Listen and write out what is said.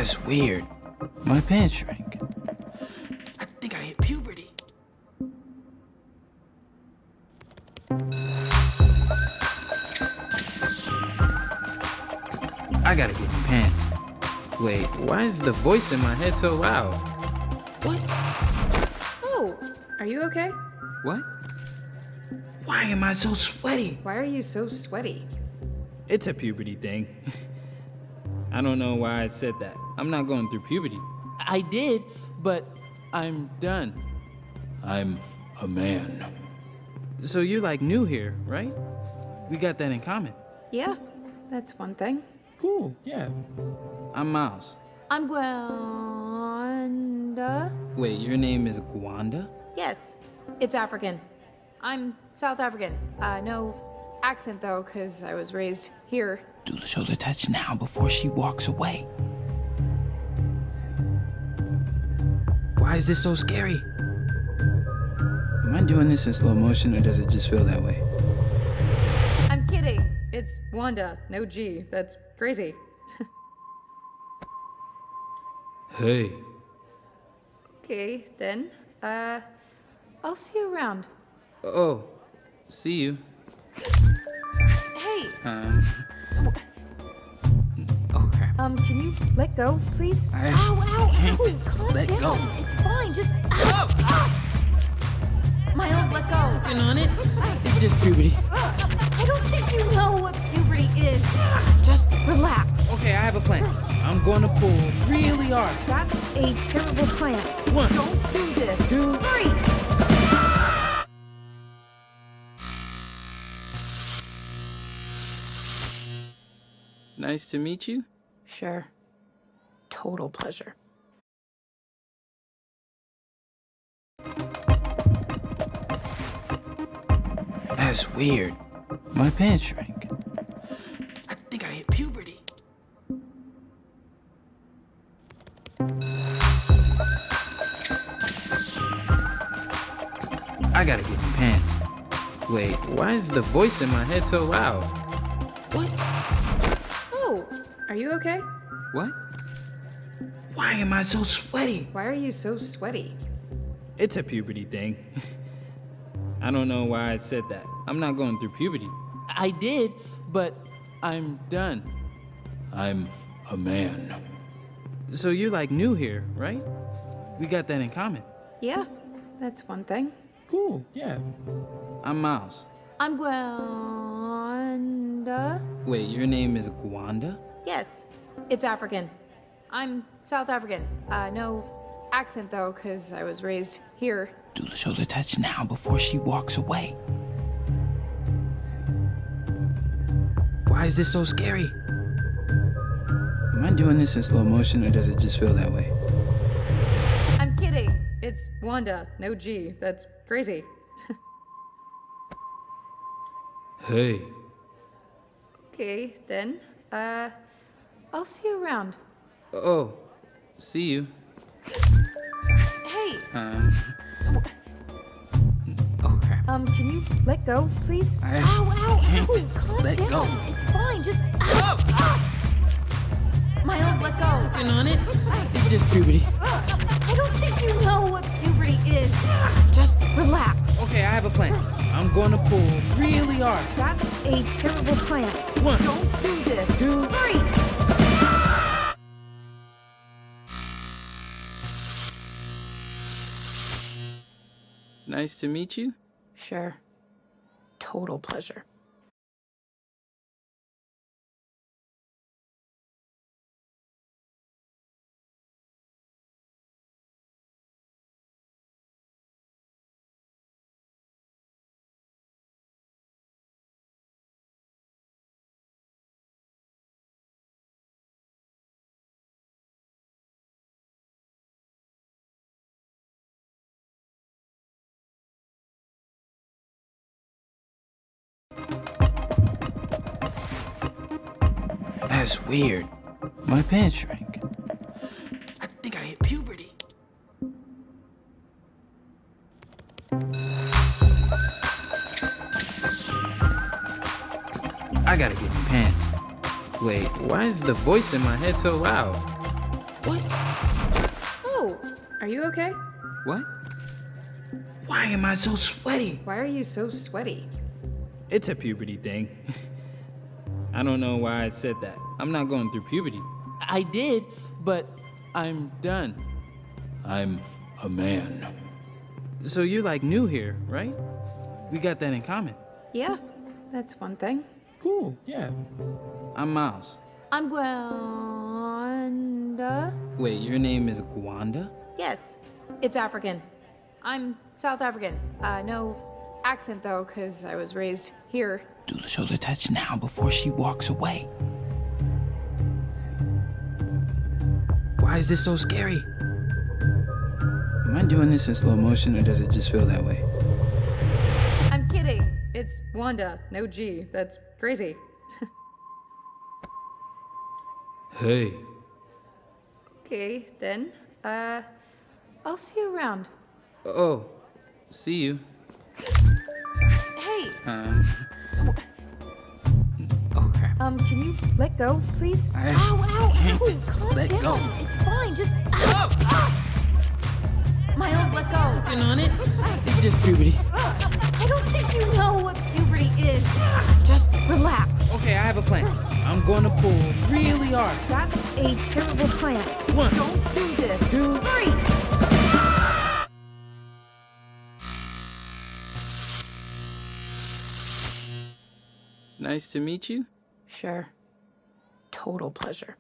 That's weird. My pants shrank. I think I hit puberty. I gotta get pants. Wait, why is the voice in my head so loud? What? Oh, are you okay? What? Why am I so sweaty? Why are you so sweaty? It's a puberty thing. I don't know why I said that. I'm not going through puberty. I did, but I'm done. I'm a man. So you're like new here, right? We got that in common. Yeah, that's one thing. Cool, yeah. I'm Miles. I'm Gwanda. Wait, your name is Gwanda? Yes, it's African. I'm South African. No accent though, because I was raised here. Do the shoulder touch now before she walks away. Why is this so scary? Am I doing this in slow motion or does it just feel that way? I'm kidding. It's Wanda, no G. That's crazy. Hey. Okay, then. I'll see you around. Oh, see you. Hey, Okay. can you let go, please? I Ow, can't calm let down. go. It's fine, just... Miles, let go. Working on it. It's just puberty. I don't think you know what puberty is. Just relax. Okay, I have a plan. I'm going to pull really hard. That's a terrible plan. 1, Don't do this. 2, 3. Nice to meet you. Sure. Total pleasure. That's weird. My pants shrank. I think I hit puberty. I gotta get pants. Wait, why is the voice in my head so loud? What? Oh, are you okay? What? Why am I so sweaty? Why are you so sweaty? It's a puberty thing. I don't know why I said that. I'm not going through puberty. I did, but I'm done. I'm a man. So you're like new here, right? We got that in common. Yeah, that's one thing. Cool, yeah. I'm Miles. I'm Gwanda. Wait, your name is Gwanda? Yes, it's African. I'm South African. No accent though, because I was raised here. Do the shoulder touch now before she walks away. Why is this so scary? Am I doing this in slow motion or does it just feel that way? I'm kidding. It's Wanda, no G. That's crazy. Hey. Okay, then. I'll see you around. Oh, see you. Hey, Okay. can you let go, please? I Ow, can't calm let down. go. It's fine, just... Miles, let go. Working on it. It's just puberty. I don't think you know what puberty is. Just relax. Okay, I have a plan. I'm going to pull really hard. That's a terrible plan. 1, Don't do this. 2, 3. Nice to meet you. Sure. Total pleasure. That's weird. My pants shrank. I think I hit puberty. I gotta get pants. Wait, why is the voice in my head so loud? What? Oh, are you okay? What? Why am I so sweaty? Why are you so sweaty? It's a puberty thing. I don't know why I said that. I'm not going through puberty. I did, but I'm done. I'm a man. So you're like new here, right? We got that in common. Yeah, that's one thing. Cool, yeah. I'm Miles. I'm Gwanda. Wait, your name is Gwanda? Yes, it's African. I'm South African. No accent though, because I was raised here. Do the shoulder touch now before she walks away. Why is this so scary? Am I doing this in slow motion or does it just feel that way? I'm kidding. It's Wanda, no G. That's crazy. Hey. Okay, then. I'll see you around. Oh, see you. Hey, Okay. can you let go, please? I Ow, can't calm let down. go. It's fine, just. Ow, ow. Miles, let go. Working on it. It's just puberty. I don't think you know what puberty is. Just relax. Okay, I have a plan. I'm going to pull really hard. That's a terrible plan. 1, Don't do this. 2, 3. Nice to meet you. Sure. Total pleasure.